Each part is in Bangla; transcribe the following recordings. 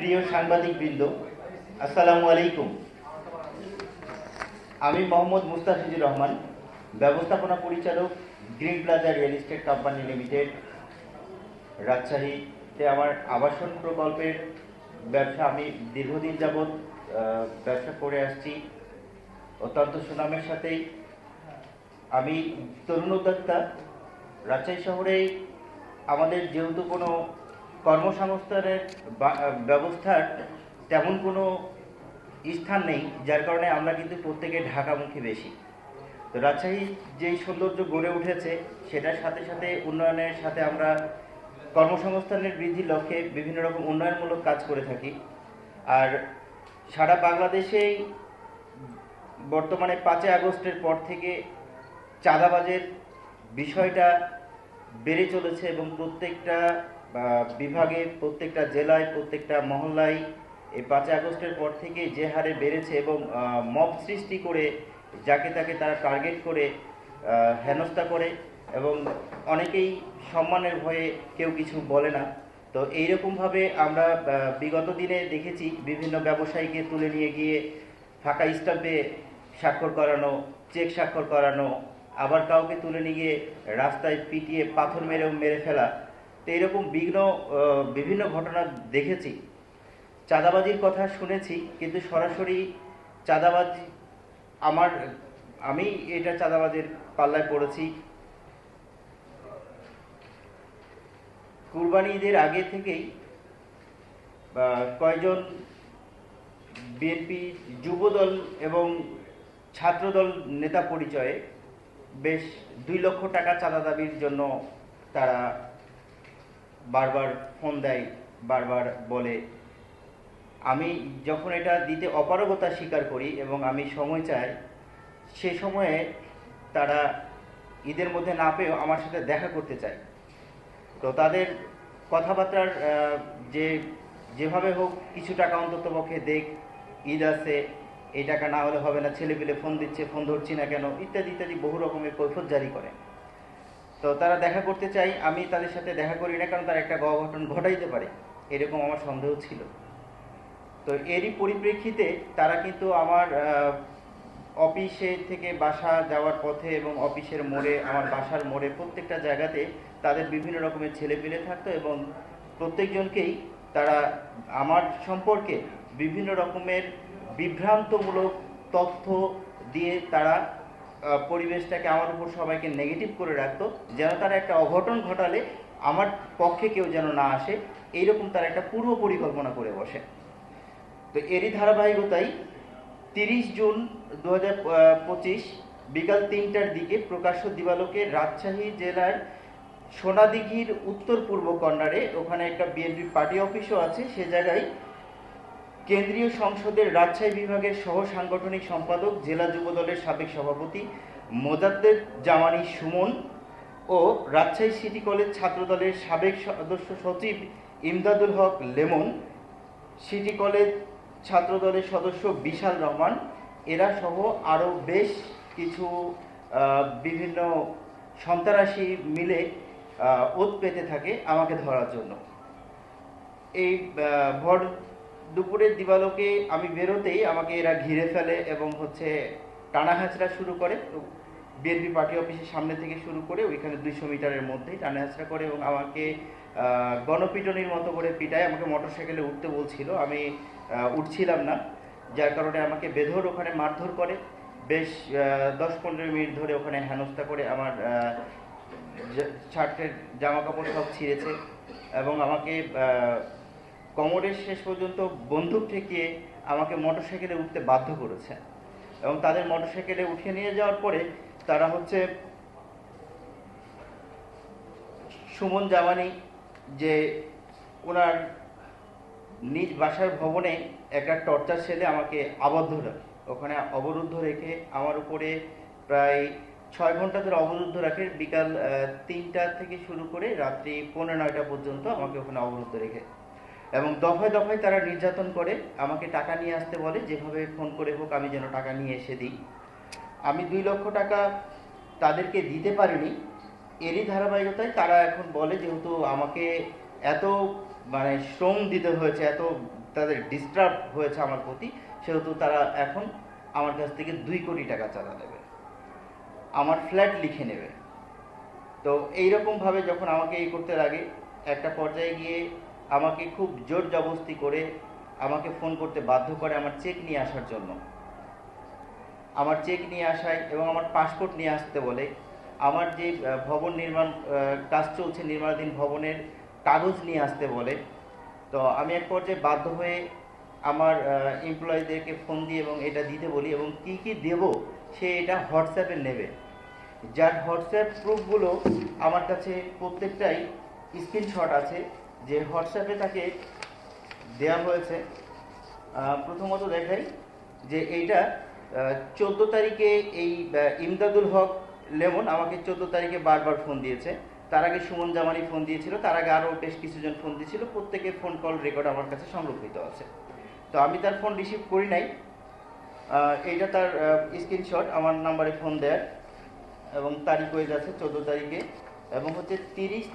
প্রিয় সাংবাদিকবৃন্দ, আসসালামু আলাইকুম। আমি মোহাম্মদ মুস্তাফিজুর রহমান, ব্যবস্থাপনা পরিচালক, green plaza real estate company limited, রাজশাহীতে আমার আবাসন প্রকল্পের ব্যবসা আমি দীর্ঘদিন যাবৎ ব্যবসা করে আসছি অত্যন্ত সুনামের সাথেই। আমি তরুণ উদ্যোক্তা। রাজশাহী শহরে আমাদের যেহেতু কোনো কর্মসংস্থানের ব্যবস্থার তেমন কোনো স্থান নেই, যার কারণে আমরা কিন্তু প্রত্যেকে ঢাকামুখী বেশি। তো রাজশাহী যেই সৌন্দর্য গড়ে উঠেছে সেটার সাথে সাথে উন্নয়নের সাথে আমরা কর্মসংস্থানের বৃদ্ধির লক্ষ্যে বিভিন্ন রকম উন্নয়নমূলক কাজ করে থাকি। আর সারা বাংলাদেশেই বর্তমানে 5 আগস্টের পর থেকে চাঁদাবাজের বিষয়টা বেড়ে চলেছে এবং প্রত্যেকটা বিভাগে, প্রত্যেকটা জেলায়, প্রত্যেকটা মহল্লায় এই 5 আগস্টের পর থেকে যে হারে বেড়েছে এবং মব সৃষ্টি করে যাকে তাকে তারা টার্গেট করে হেনস্থা করে এবং অনেকেই সম্মানের ভয়ে কেউ কিছু বলে না। তো এইরকমভাবে আমরা বিগত দিনে দেখেছি বিভিন্ন ব্যবসায়ীকে তুলে নিয়ে গিয়ে ফাঁকা স্টাম্পে স্বাক্ষর করানো, চেক স্বাক্ষর করানো, আবার কাউকে তুলে নিয়ে গিয়ে রাস্তায় পিটিয়ে পাথর মেরে ফেলা। তো এরকম বিভিন্ন ঘটনা দেখেছি। চাঁদাবাজির কথা শুনেছি, কিন্তু সরাসরি চাঁদাবাজি আমি এটা চাঁদাবাজির পাল্লায় পড়েছি। কুরবানি ঈদের আগে থেকেই কয়েকজন বিএনপি যুবদল এবং ছাত্রদল নেতা পরিচয়ে বেশ 2 লক্ষ টাকা চাঁদা দাবির জন্য তারা বারবার ফোন দেয়, বারবার বলে। আমি যখন এটা দিতে অপারগতা স্বীকার করি এবং আমি সময় চাই, সে সময়ে তারা ঈদের মধ্যে না পেয়েও আমার সাথে দেখা করতে চায়। তো তাদের কথাবার্তার যেভাবে হোক কিছু টাকা অন্তত পক্ষে দেখ, ঈদ আছে, এই টাকা না হলে হবে না, ছেলেপিলে ফোন দিচ্ছে, ফোন ধরছি না কেন, ইত্যাদি ইত্যাদি বহু রকমের কৈফিয়ত জারি করে। তো তারা দেখা করতে চাই, আমি তাদের সাথে দেখা করি না, কারণ তারা একটা অঘটন ঘটাইতে পারে, এরকম আমার সন্দেহ ছিল। তো এরই পরিপ্রেক্ষিতে তারা কিন্তু আমার অফিসে থেকে বাসা যাওয়ার পথে এবং অফিসের মোড়ে, আমার বাসার মোড়ে, প্রত্যেকটা জায়গাতে তাদের বিভিন্ন রকমের ছেলেপিলে থাকতো এবং প্রত্যেকজনকেই তারা আমার সম্পর্কে বিভিন্ন রকমের বিভ্রান্তমূলক তথ্য দিয়ে তারা পরিবেশটাকে আমার উপর সবাইকে নেগেটিভ করে রাখতো, যেন তারা একটা অঘটন ঘটালে আমার পক্ষে কেউ যেন না আসে, এইরকম তারা একটা পূর্ব পরিকল্পনা করে বসে। তো এরই ধারাবাহিকতায় 30 জুন 2025 বিকাল 3টার দিকে প্রকাশ্য দিবালোকে রাজশাহী জেলার সোনাদিঘির উত্তর পূর্ব কর্নারে, ওখানে একটা বিএনপি পার্টি অফিসও আছে, সে জায়গায় কেন্দ্রীয় সংসদের রাজশাহী বিভাগের সহ সাংগঠনিক সম্পাদক, জেলা যুবদলের সাবেক সভাপতি মোজাদ্দেদ জামানী সুমন ও রাজশাহী সিটি কলেজ ছাত্রদলের সাবেক সদস্য সচিব ইমদাদুল হক লেমন, সিটি কলেজ ছাত্রদলের সদস্য বিশাল রহমান, এরা সহ আরও বেশ কিছু বিভিন্ন সন্ত্রাসী মিলে ওত পেতে থাকে আমাকে ধরার জন্য। এই ভর দুপুরের দিবালোকে আমি বেরোতেই আমাকে এরা ঘিরে ফেলে এবং টানা হাঁচড়া শুরু করে। বিএনপি পার্টি অফিসের সামনে থেকে শুরু করে ওইখানে 200 মিটারের মধ্যেই টানা হাঁচড়া করে এবং আমাকে গণপিটনির মতো করে পিটায়। আমাকে মোটরসাইকেলে উঠতে বলছিল, আমি উঠছিলাম না, যার কারণে আমাকে বেধড় ওখানে মারধর করে। বেশ 10-15 মিনিট ধরে ওখানে হেনস্থা করে আমার শার্টের জামা কাপড় সব ছিঁড়েছে এবং আমাকে কোমরের শেষ পর্যন্ত বন্দুক ঠেকিয়ে আমাকে মোটরসাইকেলে উঠতে বাধ্য করেছে এবং তাদের মোটরসাইকেলে উঠিয়ে নিয়ে যাওয়ার পরে তারা সুমন জামানি যে ওনার নিজ বাসার ভবনে একটা টর্চার সেলে আমাকে ওখানে অবরুদ্ধ রেখে আমার উপরে প্রায় 6 ঘন্টা ধরে অবরুদ্ধ রাখে। বিকাল 3টা থেকে শুরু করে রাত্রি 9:15 পর্যন্ত আমাকে ওখানে অবরুদ্ধ রেখে এবং দফায় দফায় তারা নির্যাতন করে। আমাকে টাকা নিয়ে আসতে বলে, যেভাবে ফোন করে হোক আমি যেন টাকা নিয়ে এসে দিই। আমি 2 লক্ষ টাকা তাদেরকে দিতে পারিনি। এরই ধারাবাহিকতায় তারা এখন বলে, যেহেতু আমাকে এত শ্রম দিতে হয়েছে, এত তাদের ডিস্টার্ব হয়েছে আমার প্রতি, সেহেতু তারা এখন আমার কাছ থেকে 2 কোটি টাকা চাঁদা নেবে, আমার ফ্ল্যাট লিখে নেবে। তো এইরকমভাবে যখন আমাকে এই করতে লাগে, একটা পর্যায়ে গিয়ে আমাকে খুব জোর জবরদস্তি করে আমাকে ফোন করতে বাধ্য করে আমার চেক নিয়ে আসার জন্য। আমার চেক নিয়ে আসায় এবং আমার পাসপোর্ট নিয়ে আসতে বলে, আমার যে ভবন নির্মাণ কাজ চলছে, নির্মাণাধীন ভবনের কাগজ নিয়ে আসতে বলে। তো আমি এক পর্যায়ে বাধ্য হয়ে আমার এমপ্লয়ীদেরকে ফোন দিয়ে এবং এটা দিতে বলি, এবং কি কি দেব সে এটা হোয়াটসঅ্যাপে নেবে, যার হোয়াটসঅ্যাপ প্রুফগুলো আমার কাছে প্রত্যেকটাই স্ক্রিনশট আছে, যে হোয়াটসঅ্যাপে তাকে দেওয়া হয়েছে। প্রথমত দেখাই যে এইটা 14 তারিখে এই ইমদাদুল হক লেমন আমাকে 14 তারিখে বারবার ফোন দিয়েছে। তার আগে সুমন জামানি ফোন দিয়েছিল, তার আগে আরও বেশ কিছুজন ফোন দিয়েছিল, প্রত্যেকের ফোন কল রেকর্ড আমার কাছে সংরক্ষিত আছে। তো আমি তার ফোন রিসিভ করি নাই। এইটা তার স্ক্রিনশট আমার নাম্বারে ফোন দেয়, এবং তারিখ হয়ে যাচ্ছে 14 তারিখে, এবং হচ্ছে 30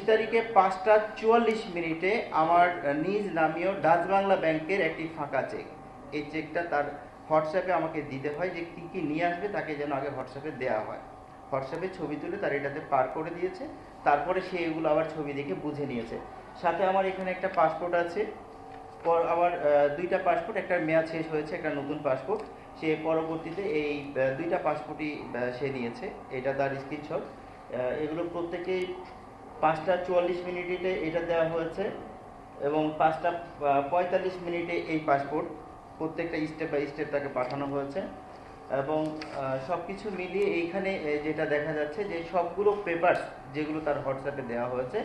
তারিখে 5টা 44 মিনিটে আমার নিজ নামীয় ডাচ বাংলা ব্যাংকের একটি ফাঁকা চেক, এই চেকটা তার হোয়াটসঅ্যাপে আমাকে দিতে হয়, যে কী কী নিয়ে আসবে তাকে যেন আগে হোয়াটসঅ্যাপে দেওয়া হয়। হোয়াটসঅ্যাপে ছবি তুলে তার এটাতে পার করে দিয়েছে, তারপরে সে এগুলো আবার ছবি দেখে বুঝে নিয়েছে। সাথে আমার এখানে একটা পাসপোর্ট আছে, আমার 2টা পাসপোর্ট, একটা মেয়াদ শেষ হয়েছে, একটা নতুন পাসপোর্ট। সে পরবর্তীতে এই 2টা পাসপোর্টই সে নিয়েছে, এটা তার স্ক্রিনশট। এগুলো প্রত্যেকেই 5টা 44 মিনিটে এটা দেওয়া হয়েছে, এবং 5টা 45 মিনিটে এই পাসপোর্ট, প্রত্যেকটা স্টেপ বাই স্টেপ তাকে পাঠানো হয়েছে। এবং সব কিছু মিলিয়ে এইখানে যেটা দেখা যাচ্ছে যে সবগুলো পেপারস যেগুলো তার হোয়াটসঅ্যাপে দেওয়া হয়েছে,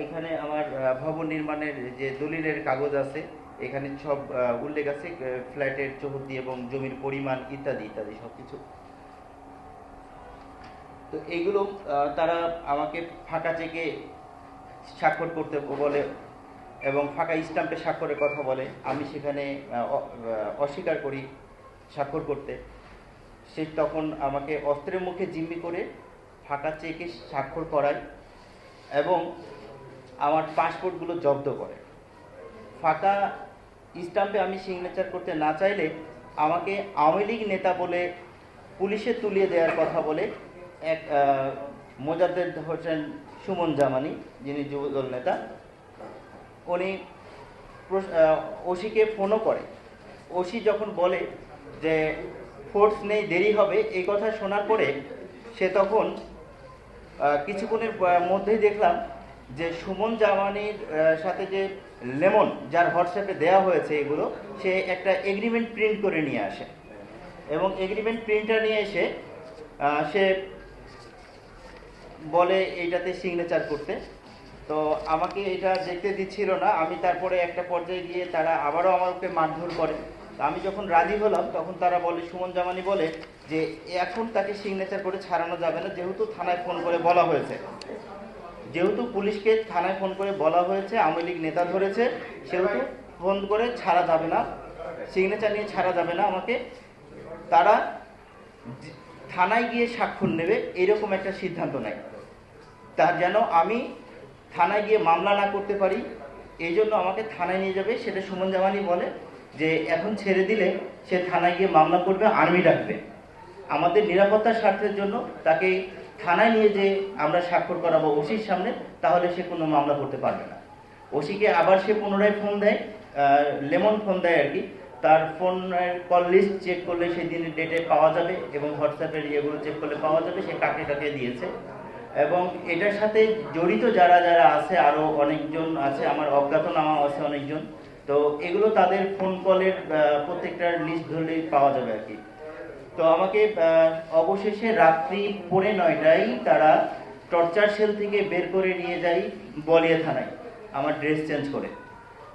এখানে আমার ভবন নির্মাণের যে দলিলের কাগজ আছে, এখানে সব উল্লেখ আছে, ফ্ল্যাটের চৌহদ্দি এবং জমির পরিমাণ ইত্যাদি ইত্যাদি সব কিছু। তো এইগুলো তারা আমাকে ফাঁকা চেকে স্বাক্ষর করতে বলে এবং ফাঁকা স্ট্যাম্পে স্বাক্ষরের কথা বলে। আমি সেখানে অস্বীকার করি স্বাক্ষর করতে। সে তখন আমাকে অস্ত্রের মুখে জিম্মি করে ফাঁকা চেকে স্বাক্ষর করায় এবং আমার পাসপোর্টগুলো জব্দ করে। ফাঁকা স্ট্যাম্পে আমি সিগনেচার করতে না চাইলে আমাকে আওয়ামী লীগ নেতা বলে পুলিশে তুলিয়ে দেওয়ার কথা বলে এক মোজাদ্দেদ হোসেন সুমন জামানি, যিনি যুবদল নেতা, উনি ওসিকে ফোনও করে। ওসি যখন বলে যে ফোর্স নেই, দেরি হবে, এই কথা শোনার পরে সে তখন কিছুক্ষণের মধ্যেই দেখলাম যে সুমন জামানির সাথে যে লেমন, যার হোয়াটসঅ্যাপে দেওয়া হয়েছে এগুলো, সে একটা এগ্রিমেন্ট প্রিন্ট করে নিয়ে আসে, এবং এগ্রিমেন্ট প্রিন্টটা নিয়ে এসে সে বলে এইটাতে সিগনেচার করতে। তো আমাকে এটা দেখতে দিচ্ছিল না। আমি তারপরে একটা পর্যায়ে গিয়ে তারা আবারও আমাকে মারধর করে। আমি যখন রাজি হলাম তখন তারা বলে, সুমন জামানি বলে যে এখন তাকে সিগনেচার করে ছাড়ানো যাবে না, যেহেতু থানায় ফোন করে বলা হয়েছে, যেহেতু পুলিশকে থানায় ফোন করে বলা হয়েছে আওয়ামী লীগ নেতা ধরেছে, সেহেতু ফোন করে ছাড়া যাবে না, সিগনেচার নিয়ে ছাড়া যাবে না আমাকে। তারা থানায় গিয়ে স্বাক্ষর নেবে এরকম একটা সিদ্ধান্ত নেয়, তার যেন আমি থানায় গিয়ে মামলা না করতে পারি, এই জন্য আমাকে থানায় নিয়ে যাবে। সেটা সুমন জামানি বলে যে এখন ছেড়ে দিলে সে থানায় গিয়ে মামলা করবে, আর্মি ডাকবে। আমাদের নিরাপত্তার স্বার্থের জন্য তাকে থানায় নিয়ে যে আমরা স্বাক্ষর করাবো ওসির সামনে, তাহলে সে কোনো মামলা করতে পারবে না। ওসিকে আবার সে পুনরায় ফোন দেয়, লেমন ফোন দেয় আর কি। তার ফোনের কল লিস্ট চেক করলে সেই দিনের ডেটে পাওয়া যাবে, এবং হোয়াটসঅ্যাপের ইয়েগুলো চেক করলে পাওয়া যাবে সে কাকে কাকে দিয়েছে। এবং এটার সাথে জড়িত যারা যারা আছে আরও অনেকজন আছে, আমার অজ্ঞাতনামা আছে অনেকজন। তো এগুলো তাদের ফোন কলের প্রত্যেকটার লিস্ট ধরলেই পাওয়া যাবে আর কি। তো আমাকে অবশেষে রাত্রি 9:30টায় তারা টর্চার সেল থেকে বের করে নিয়ে যায় বলিয়া থানায়, আমার ড্রেস চেঞ্জ করে।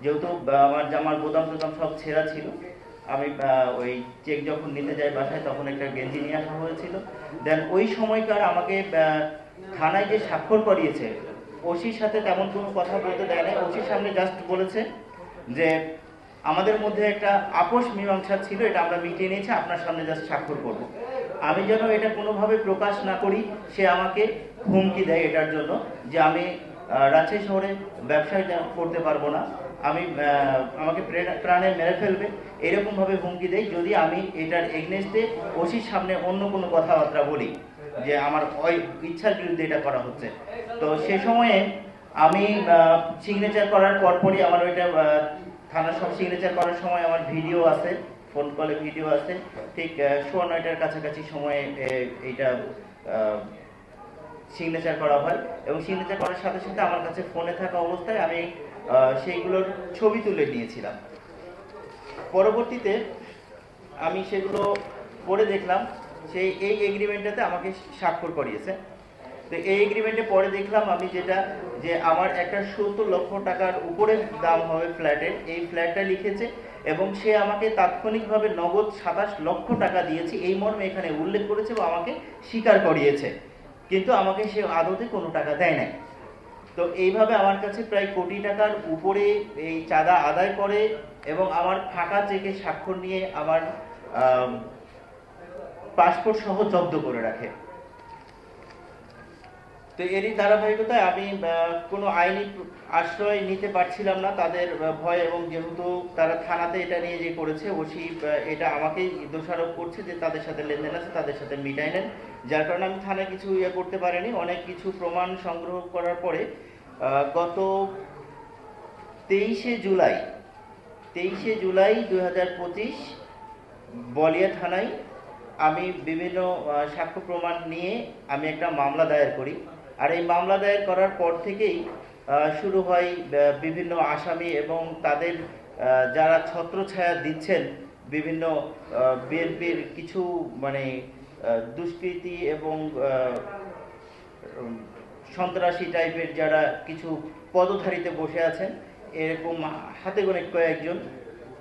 যেহেতু আমার জামার বোতাম টোতাম সব ছেঁড়া ছিল, আমি ওই চেক যখন নিতে যাই বাসায় তখন একটা গেঞ্জি নিয়ে আসা হয়েছিল। দেন ওই সময়কার আমাকে থানায় যে স্বাক্ষর করিয়েছে, ওসির সাথে তেমন কোনো কথা বলতে দেয় না। ওসির সামনে জাস্ট বলেছে যে আমাদের মধ্যে একটা আপোষ মীমাংসা ছিল, এটা আমরা মিটিয়ে নিয়েছি, আপনার সামনে জাস্ট স্বাক্ষর করব। আমি যেন এটা কোনোভাবে প্রকাশ না করি সে আমাকে হুমকি দেয় এটার জন্য, যে আমি রাজশাহী শহরে ব্যবসায় করতে পারবো না, আমি আমাকে প্রাণে মেরে ফেলবে, এরকমভাবে হুমকি দেয় যদি আমি এটার এগনেস্টে ওসির সামনে অন্য কোনো কথাবার্তা বলি যে আমার ওই ইচ্ছার বিরুদ্ধে এটা করা হচ্ছে। তো সে সময়ে আমি সিগনেচার করার পরপরই আমার ওইটা থানার সব সিগনেচার করার সময় আমার ভিডিও আছে, ফোন কলে ভিডিও আছে, ঠিক 9:15টার কাছাকাছি সময়ে এইটা সিগনেচার করা হয় এবং সিগনেচার করার সাথে সাথে আমার কাছে ফোনে থাকা অবস্থায় আমি সেইগুলোর ছবি তুলে নিয়েছিলাম। পরবর্তীতে আমি সেগুলো পড়ে দেখলাম সেই এই এগ্রিমেন্টটাতে আমাকে স্বাক্ষর করিয়েছে। তো এই এগ্রিমেন্টে পরে দেখলাম আমি যেটা, যে আমার একটা 70 লক্ষ টাকার উপরে দাম হবে ফ্ল্যাটের, এই ফ্ল্যাটটা লিখেছে এবং সে আমাকে তাৎক্ষণিকভাবে নগদ 27 লক্ষ টাকা দিয়েছে এই মর্মে এখানে উল্লেখ করেছে বা আমাকে স্বীকার করিয়েছে, কিন্তু আমাকে সে আদতে কোনো টাকা দেয় নাই। তো এইভাবে আমার কাছে প্রায় কোটি টাকার উপরে এই চাঁদা আদায় করে এবং আমার ফাঁকা চেকে স্বাক্ষর নিয়ে আমার পাসপোর্ট সহ জব্দ করে রাখে। তো এরই ধারাবাহিকতায় আমি কোনো আইনি আশ্রয় নিতে পারছিলাম না তাদের ভয়, এবং যেহেতু তারা থানাতে এটা নিয়ে যে করেছে ওসি এটা আমাকেই দোষারোপ করছে যে তাদের সাথে লেনদেন আছে, তাদের সাথে মিটাই নেন, যার কারণে আমি থানায় কিছু করতে পারিনি। অনেক কিছু প্রমাণ সংগ্রহ করার পরে গত 23শে জুলাই 2025 বলিয়া থানায় আমি বিভিন্ন সাক্ষ্য প্রমাণ নিয়ে আমি একটা মামলা দায়ের করি। আর এই মামলা দায়ের করার পর থেকেই শুরু হয় বিভিন্ন আসামি এবং তাদের যারা ছত্রছায়া দিচ্ছেন বিভিন্ন বিএনপির কিছু মানে দুষ্কৃতী এবং সন্ত্রাসী টাইপের যারা কিছু পদধারীতে বসে আছেন, এরকম হাতে গোনে কয়েকজন,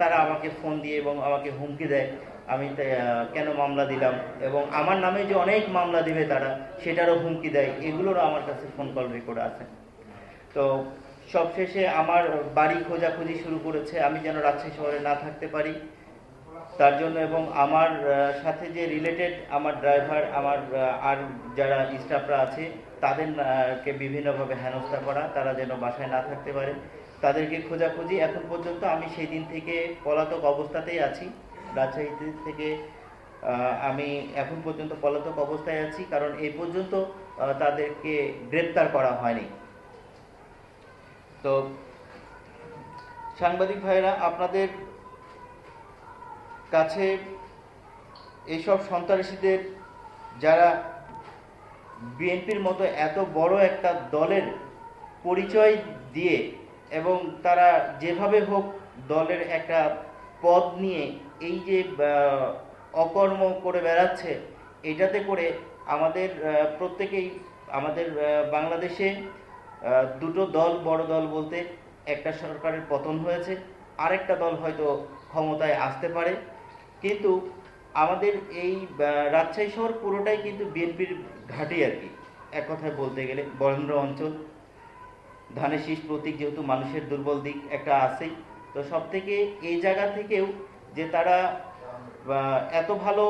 তারা আমাকে ফোন দিয়ে এবং আমাকে হুমকি দেয় আমি কেন মামলা দিলাম, এবং আমার নামে যে অনেক মামলা দিবে তারা সেটারও হুমকি দেয়, এগুলোরও আমার কাছে ফোন কল রেকর্ড আছে। তো সবশেষে আমার বাড়ি খোঁজাখুঁজি শুরু করেছে, আমি যেন রাজশাহী শহরে না থাকতে পারি তার জন্য, এবং আমার সাথে যে রিলেটেড আমার ড্রাইভার, আমার আর যারা স্টাফরা আছে তাদেরকে বিভিন্নভাবে হেনস্থা করা, তারা যেন বাসায় না থাকতে পারে, তাদেরকে খোঁজাখুঁজি। এখন পর্যন্ত আমি সেই দিন থেকে পলাতক অবস্থাতেই আছি, রাজশাহী থেকে আমি এখন পর্যন্ত পলাতক অবস্থায় আছি, কারণ এই পর্যন্ত তাদেরকে গ্রেপ্তার করা হয়নি। তো সাংবাদিক ভাইরা, আপনাদের কাছে এইসব সন্ত্রাসীদের যারা বিএনপির মতো এত বড় একটা দলের পরিচয় দিয়ে এবং তারা যেভাবে হোক দলের একটা পদ নিয়ে এই যে অকর্ম করে বেড়াচ্ছে, এটাতে করে আমাদের প্রত্যেকেই আমাদের বাংলাদেশে দুটো দল, বড় দল বলতে একটা সরকারের পতন হয়েছে, আরেকটা দল হয়তো ক্ষমতায় আসতে পারে, কিন্তু আমাদের এই রাজশাহী শহর পুরোটাই কিন্তু বিএনপির ঘাঁটি আর কি, এক কথায় বলতে গেলে বরেন্দ্র অঞ্চল, ধানের শীষ প্রতীক, যেহেতু মানুষের দুর্বল দিক একটা আছেই। তো সব থেকে এই জায়গা থেকেও যে তারা এত ভালো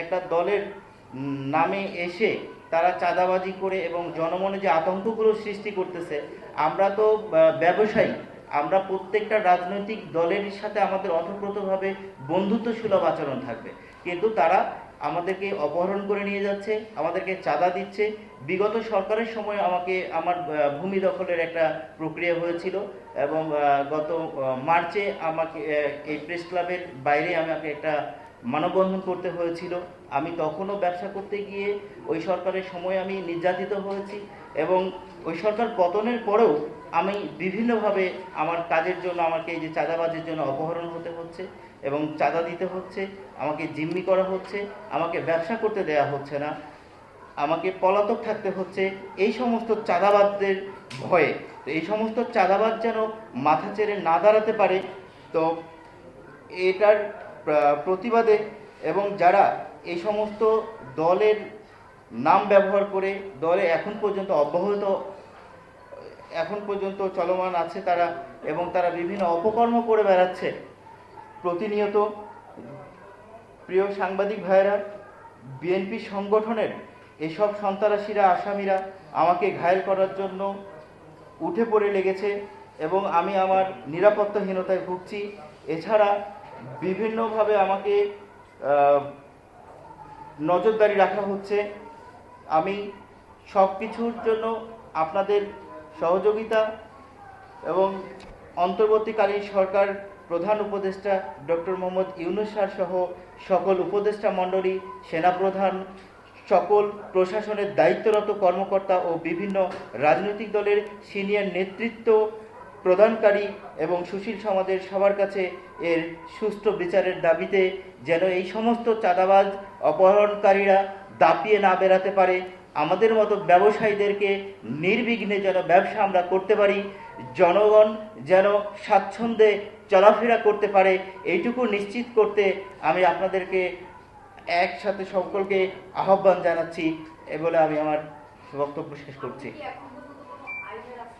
একটা দলের নামে এসে তারা চাঁদাবাজি করে এবং জনমনে যে আতঙ্কগুলো সৃষ্টি করতেছে, আমরা তো ব্যবসায়ী, আমরা প্রত্যেকটা রাজনৈতিক দলের সাথে আমাদের ওতপ্রোতভাবে বন্ধুত্ব সুলভ আচরণ থাকবে, কিন্তু তারা আমাদেরকে অপহরণ করে নিয়ে যাচ্ছে, আমাদেরকে চাঁদা দিচ্ছে। বিগত সরকারের সময় আমাকে আমার ভূমি দখলের একটা প্রক্রিয়া হয়েছিল এবং গত মার্চে আমাকে এই প্রেস ক্লাবের বাইরে আমাকে একটা মানববন্ধন করতে হয়েছিল। আমি তখনও ব্যবসা করতে গিয়ে ওই সরকারের সময় আমি নির্যাতিত হয়েছি, এবং ওই সরকার পতনের পরেও আমি বিভিন্নভাবে আমার কাজের জন্য আমাকে এই যে চাঁদাবাজির জন্য অপহরণ হতে হচ্ছে এবং চাঁদা দিতে হচ্ছে, আমাকে জিম্মি করা হচ্ছে, আমাকে ব্যবসা করতে দেয়া হচ্ছে না, আমাকে পলাতক থাকতে হচ্ছে এই সমস্ত চাঁদাবাজদের ভয়ে। তো এই সমস্ত চাঁদাবাজ যেন মাথা চেড়ে না দাঁড়াতে পারে, তো এটার প্রতিবাদে এবং যারা এই সমস্ত দলের নাম ব্যবহার করে দলে এখন পর্যন্ত চলমান আছে তারা, এবং তারা বিভিন্ন অপকর্ম করে বেড়াচ্ছে প্রতিনিয়ত। প্রিয় সাংবাদিক ভাইয়েরা, বিএনপি সংগঠনের এসব সন্ত্রাসীরা আসামিরা আমাকে ঘায়েল করার জন্য উঠে পড়ে লেগেছে এবং আমি আমার নিরাপত্তাহীনতায় ভুগছি। এছাড়া বিভিন্নভাবে আমাকে নজরদারি রাখা হচ্ছে। আমি সব কিছুর জন্য আপনাদের সহযোগিতা এবং অন্তর্বর্তীকালীন সরকার প্রধান উপদেষ্টা ডক্টর মোহাম্মদ ইউনূস স্যার সহ সকল উপদেষ্টা মণ্ডলী, সেনাপ্রধান, সকল প্রশাসনের দায়িত্বরত কর্মকর্তা ও বিভিন্ন রাজনৈতিক দলের সিনিয়র নেতৃত্ব প্রদানকারী এবং সুশীল সমাজের সবার কাছে এর সুষ্ঠু বিচারের দাবিতে যেন এই সমস্ত চাঁদাবাজ অপহরণকারীরা দাপিয়ে না বেড়াতে পারে, আমাদের মতো ব্যবসায়ীদেরকে নির্বিঘ্নে যেন ব্যবসা আমরা করতে পারি, জনগণ যেন স্বাচ্ছন্দ্যে চলাফেরা করতে পারে, এইটুকু নিশ্চিত করতে আমি আপনাদেরকে একসাথে সকলকে আহ্বান জানাচ্ছি। এ বলে আমি আমার বক্তব্য শেষ করছি।